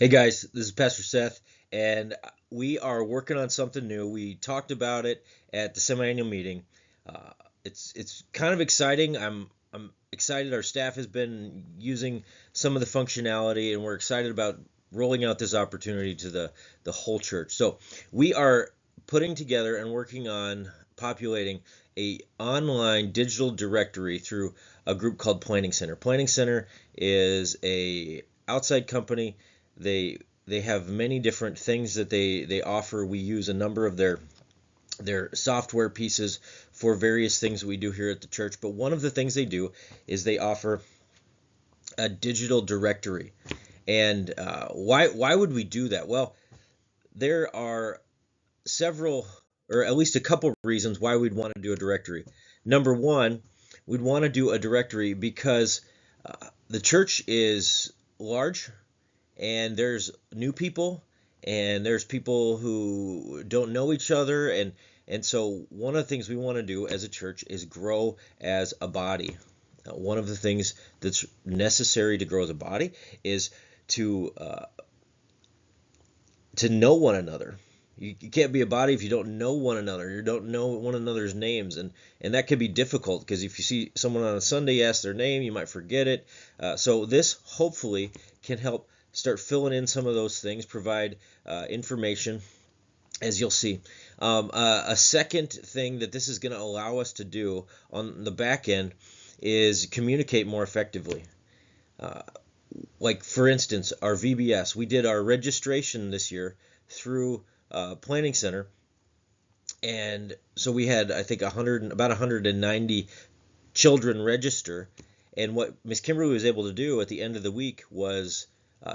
Hey guys, this is Pastor Seth, and we are working on something new. We talked about it at the semi-annual meeting. Uh, it's kind of exciting. I'm excited. Our staff has been using some of the functionality, and we're excited about rolling out this opportunity to the whole church. So we are putting together and working on populating a online digital directory through a group called Planning Center. Planning Center is a outside company. They have many different things that they offer. We use a number of their software pieces for various things that we do here at the church. But one of the things they do is they offer a digital directory. And why would we do that? Well, there are several, or at least a couple reasons why we'd want to do a directory. Number one, we'd want to do a directory because the church is large, and there's new people, and there's people who don't know each other, and so one of the things we want to do as a church is grow as a body. One of the things that's necessary to grow as a body is to uh, to know one another. You can't be a body if you don't know one another. You don't know one another's names, and that can be difficult because if you see someone on a Sunday ask their name, you might forget it. So this hopefully can help start filling in some of those things, provide information, as you'll see. A second thing that this is going to allow us to do on the back end is communicate more effectively. Uh, like for instance, our VBS, we did our registration this year through Planning Center, and so we had I think about 190 children register. And what Miss Kimberly was able to do at the end of the week was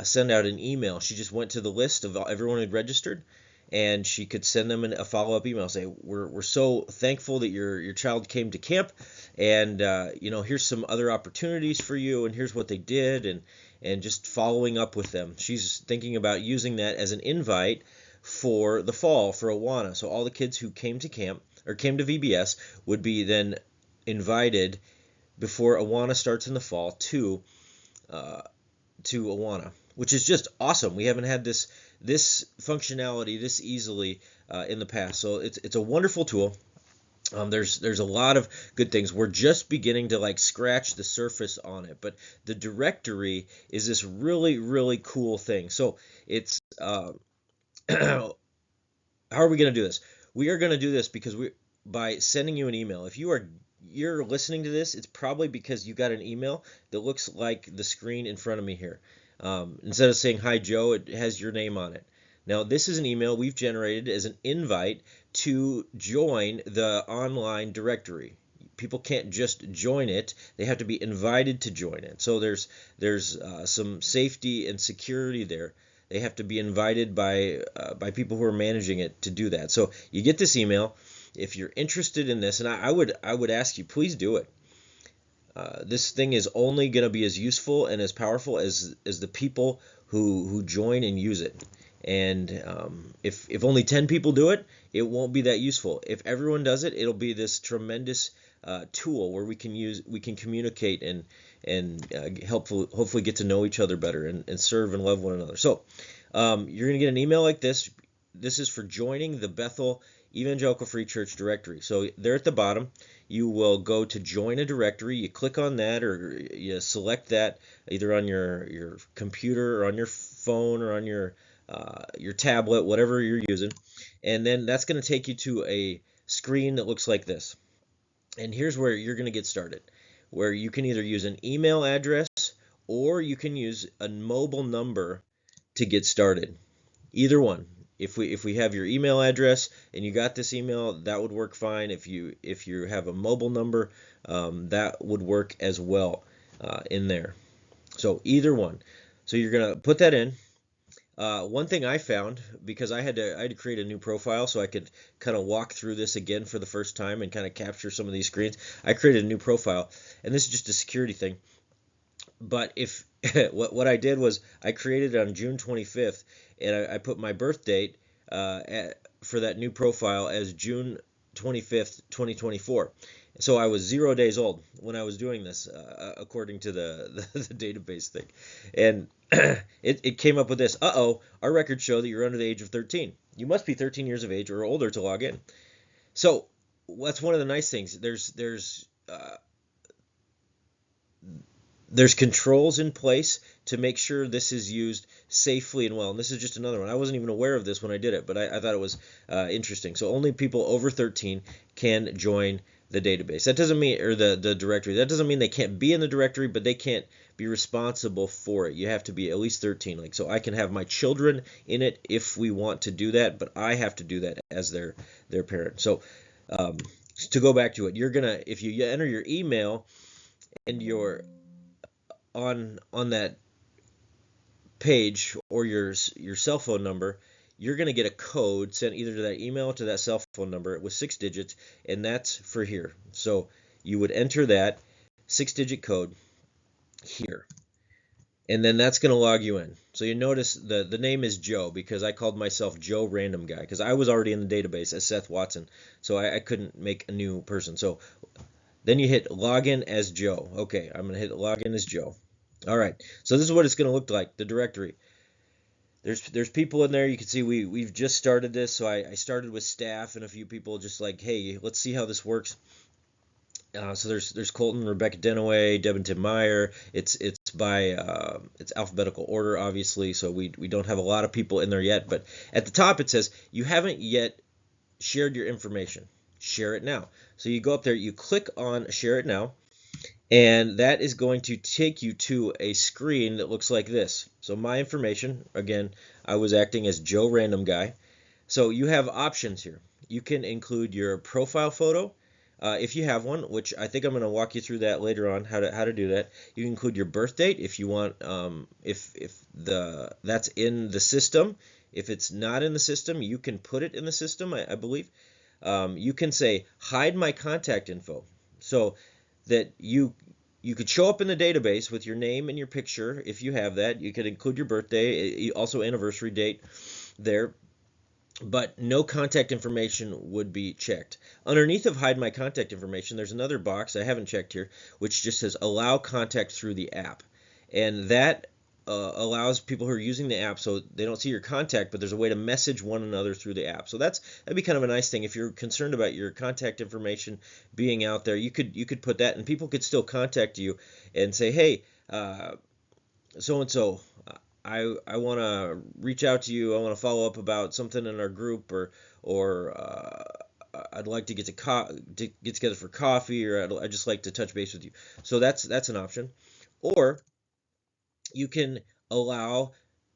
send out an email. She just went to the list of everyone who'd registered, and she could send them a follow-up email. Say, we're so thankful that your child came to camp, and here's some other opportunities for you, and here's what they did, and just following up with them. She's thinking about using that as an invite for the fall for Awana. So all the kids who came to camp or came to VBS would be then invited before Awana starts in the fall uh, to Awana, which is just awesome. We haven't had this functionality this easily in the past, so it's a wonderful tool. There's a lot of good things. We're just beginning to like scratch the surface on it, but the directory is this really cool thing. So it's how are we going to do this? We are going to do this because we by sending you an email. If you're listening to this, it's probably because you got an email that looks like the screen in front of me here. Instead of saying hi Joe, it has your name on it. Now this is an email we've generated as an invite to join the online directory. People can't just join it; they have to be invited to join it. So there's some safety and security there. They have to be invited by people who are managing it to do that. So you get this email if you're interested in this, and I would ask you, please do it. This thing is only going to be as useful and as powerful as the people who join and use it. And if only 10 people do it, it won't be that useful. If everyone does it, it'll be this tremendous tool where we can communicate and hopefully get to know each other better and serve and love one another. So you're going to get an email like this. This is for joining the Bethel Evangelical Free Church directory. So there at the bottom, you will go to join a directory. You click on that, or you select that either on your computer or on your phone or on your tablet, whatever you're using, and then that's going to take you to a screen that looks like this. And here's where you're going to get started, where you can either use an email address or you can use a mobile number to get started. Either one. If we have your email address and you got this email, that would work fine. If you have a mobile number, that would work as well in there. So either one. So you're gonna put that in. One thing I found, because I had to create a new profile so I could kind of walk through this again for the first time and kind of capture some of these screens. I created a new profile, and this is just a security thing. But if what I did was I created it on June 25th, and I put my birth date for that new profile as June 25th, 2024. So I was 0 days old when I was doing this, according to the database thing. And it came up with this. Uh-oh, our records show that you're under the age of 13. You must be 13 years of age or older to log in. So that's one of the nice things. There's controls in place to make sure this is used safely and well. And this is just another one. I wasn't even aware of this when I did it, but I thought it was interesting. So only people over 13 can join the database. That doesn't mean, or the directory. That doesn't mean they can't be in the directory, but they can't be responsible for it. You have to be at least 13. Like, so I can have my children in it if we want to do that, but I have to do that as their parent. So to go back to it, you're gonna, if you enter your email and your on that page or your cell phone number, you're going to get a code sent either to that email or to that cell phone number with 6 digits, and that's for here. So you would enter that 6-digit code here, and then that's going to log you in. So you notice the name is Joe because I called myself Joe Random Guy because I was already in the database as Seth Watson, so I couldn't make a new person. So then you hit login as Joe. Okay, I'm going to hit login as Joe. All right, so this is what it's going to look like, the directory. There's people in there. You can see we've just started this, so I started with staff and a few people just like, hey, let's see how this works. So there's Colton, Rebecca Denaway, Deb and Tim Meyer. It's by it's alphabetical order, obviously, so we don't have a lot of people in there yet. But at the top it says you haven't yet shared your information. Share it now. So you go up there, you click on Share It Now, and that is going to take you to a screen that looks like this. So my information, again, I was acting as Joe Random Guy. So you have options here. You can include your profile photo, if you have one, which I think I'm going to walk you through that later on, how to do that. You can include your birth date if you want, if that's in the system. If it's not in the system, you can put it in the system, I believe. You can say hide my contact info, so that you could show up in the database with your name and your picture if you have that. You could include your birthday, also anniversary date there, but no contact information would be checked. Underneath of hide my contact information, there's another box I haven't checked here, which just says allow contact through the app, and that allows people who are using the app so they don't see your contact, but there's a way to message one another through the app. So that'd be kind of a nice thing. If you're concerned about your contact information being out there, you could put that, and people could still contact you and say, hey, so and so, I want to reach out to you. I want to follow up about something in our group, or I'd like to get together for coffee, or I'd just like to touch base with you. So that's an option. Or you can allow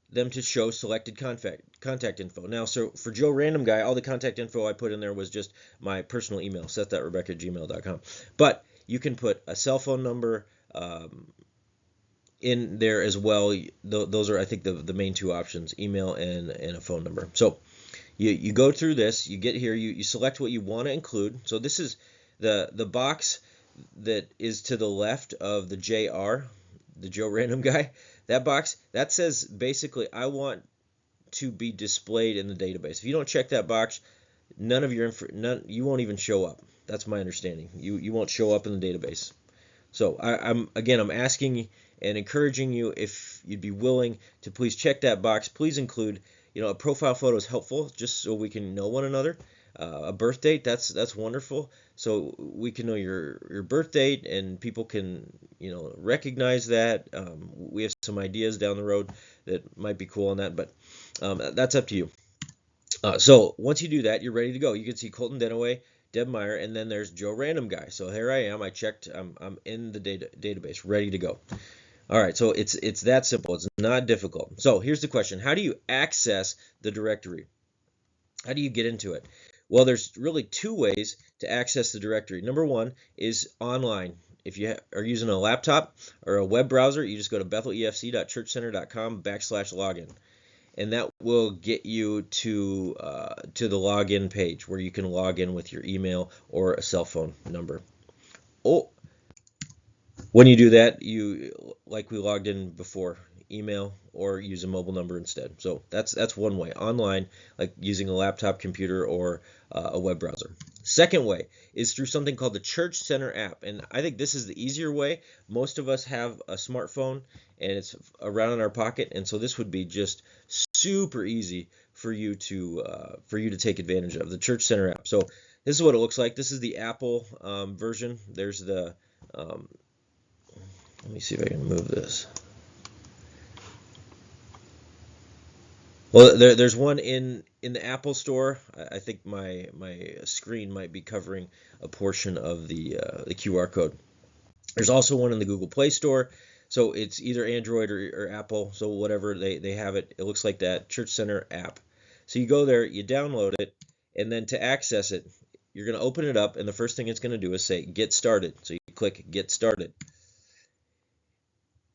them to show selected contact info. Now, so for Joe Random Guy, all the contact info I put in there was just my personal email, seth.rebecca@gmail.com. But you can put a cell phone number in there as well. Those are, I think, the main two options, email and a phone number. So you go through this, you get here, you select what you want to include. So this is the box that is to the left of the JR, the Joe Random Guy. That box, that says basically I want to be displayed in the database. If you don't check that box, you won't even show up. That's my understanding. You won't show up in the database. So I'm asking and encouraging you, if you'd be willing to please check that box. Please include, a profile photo is helpful just so we can know one another. A birth date, that's wonderful, so we can know your birth date and people can recognize that. We have some ideas down the road that might be cool on that, but that's up to you. So once you do that, you're ready to go. You can see Colton Denaway, Deb Meyer, and then there's Joe Random Guy. So here I am. I checked. I'm in the database, ready to go. All right, so it's that simple. It's not difficult. So here's the question: how do you access the directory? How do you get into it? Well, there's really two ways to access the directory. Number one is online. If you are using a laptop or a web browser, you just go to bethelefc.churchcenter.com/login, and that will get you to the login page where you can log in with your email or a cell phone number. When you do that, like we logged in before, email or use a mobile number instead. So that's one way, online, like using a laptop computer or a web browser. Second way is through something called the Church Center app, and I think this is the easier way. Most of us have a smartphone and it's around in our pocket, and so this would be just super easy for you to take advantage of the Church Center app. So this is what it looks like. This is the Apple version. There's the let me see if I can move this. Well, there's one in the Apple Store. I think my screen might be covering a portion of the QR code. There's also one in the Google Play Store. So it's either Android or Apple. So whatever they have it, it looks like that Church Center app. So you go there, you download it, and then to access it, you're going to open it up, and the first thing it's going to do is say Get Started. So you click Get Started.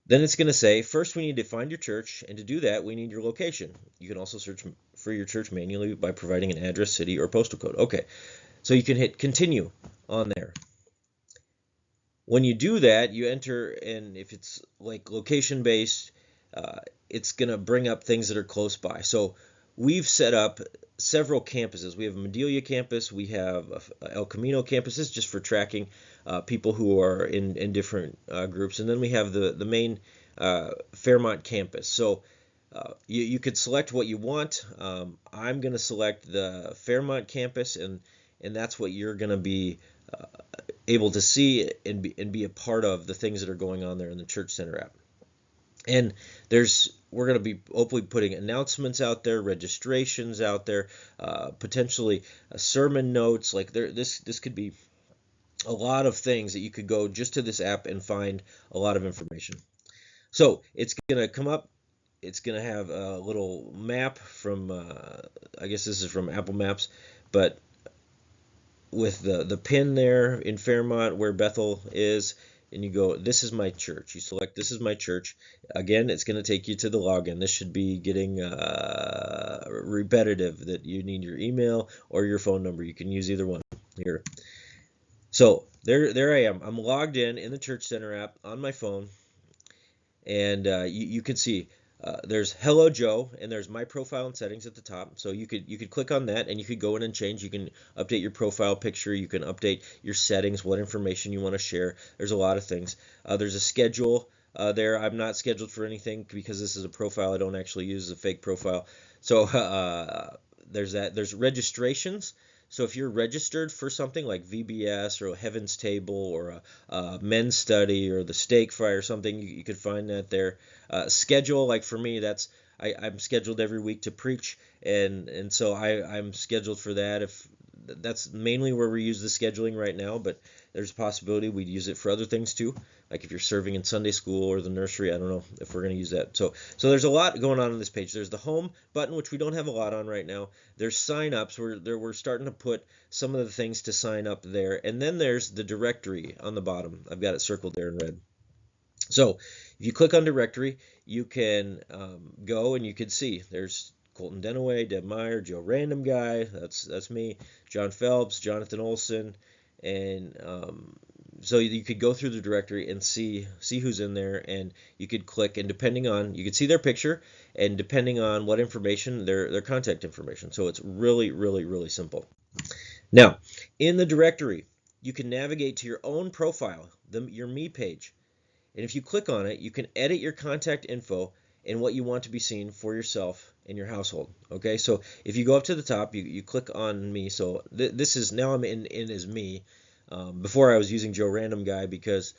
Then it's going to say, first we need to find your church, and to do that we need your location. You can also search for your church manually by providing an address, city, or postal code. Okay, so you can hit Continue on there. When you do that, you enter, and if it's like location based, it's going to bring up things that are close by. So we've set up several campuses. We have a Medelia campus, we have El Camino campuses just for tracking people who are in different groups, and then we have the main Fairmont campus. So you could select what you want. I'm going to select the Fairmont campus, and that's what you're going to be able to see and be a part of the things that are going on there in the Church Center app. And we're going to be hopefully putting announcements out there, registrations out there, potentially sermon notes. Like this could be a lot of things that you could go just to this app and find a lot of information. So it's going to come up. It's going to have a little map from, I guess this is from Apple Maps, but with the pin there in Fairmont where Bethel is, and you go, this is my church. You select, this is my church. Again, it's going to take you to the login. This should be getting repetitive, that you need your email or your phone number. You can use either one here. So there I am. I'm logged in the Church Center app on my phone, and you can see there's Hello Joe, and there's my profile and settings at the top. So you could click on that, and you could go in and change. You can update your profile picture. You can update your settings, what information you want to share. There's a lot of things. There's a schedule there. I'm not scheduled for anything because this is a profile I don't actually use, a fake profile. So there's that. There's registrations. So if you're registered for something like VBS or Heaven's Table or a men's study or the steak fry or something, you could find that there. Schedule, like for me, I'm scheduled every week to preach, and so I'm scheduled for that. If that's mainly where we use the scheduling right now, but there's a possibility we'd use it for other things too, like if you're serving in Sunday school or the nursery. I don't know if we're going to use that. So there's a lot going on this page. There's the home button, which we don't have a lot on right now. There's sign ups. We're starting to put some of the things to sign up there, and then there's the directory on the bottom. I've got it circled there in red. So if you click on directory, you can go and you can see there's Colton Denaway, Deb Meyer, Joe Random Guy, that's me, John Phelps, Jonathan Olson, and so you could go through the directory and see who's in there, and you could click, and you could see their picture, and depending on what information, their contact information. So it's really, really, really simple. Now, in the directory, you can navigate to your own profile, your Me page. And if you click on it, you can edit your contact info and what you want to be seen for yourself and your household. Okay, so if you go up to the top, you click on Me. So this is, now I'm in as me. Before I was using Joe Random Guy because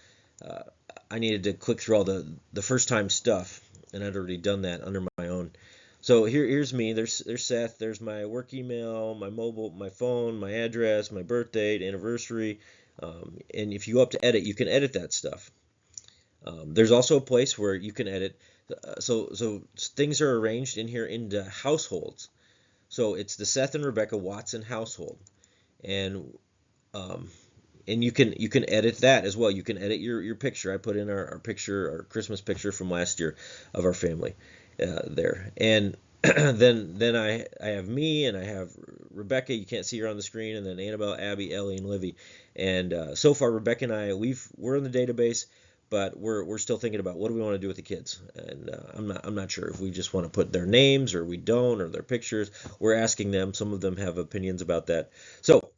I needed to click through all the first time stuff, and I'd already done that under my own. So here's me. There's Seth. There's my work email, my mobile, my phone, my address, my birth date, anniversary. And if you go up to edit, you can edit that stuff. There's also a place where you can edit. So things are arranged in here into households. So it's the Seth and Rebecca Watson household, and you can edit that as well. You can edit your picture. I put in our picture, our Christmas picture from last year of our family there, and then I have me, and I have Rebecca. You can't see her on the screen, and then Annabelle, Abby, Ellie, and Livy. And so far, Rebecca and I we're in the database. but we're still thinking about what do we want to do with the kids, and I'm not sure if we just want to put their names or we don't, or their pictures. We're asking them. Some of them have opinions about that. So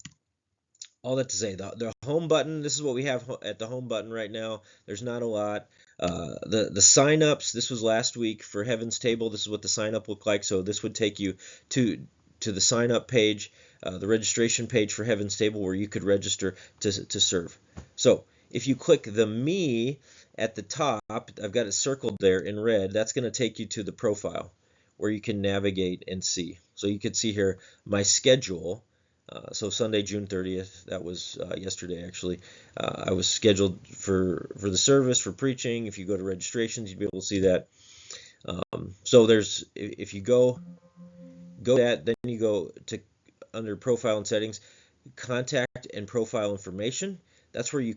all that to say, the home button, this is what we have at the home button right now. There's not a lot. The sign-ups, this was last week for Heaven's Table. This is what the sign-up looked like. So this would take you to the sign-up page, the registration page for Heaven's Table, where you could register to serve. So if you click the Me at the top, I've got it circled there in red. That's going to take you to the profile where you can navigate and see. So you can see here my schedule. So Sunday, June 30th, that was yesterday actually. I was scheduled for the service, for preaching. If you go to registrations, you'd be able to see that. So there's, if you go that, then you go to under profile and settings, contact and profile information. That's where you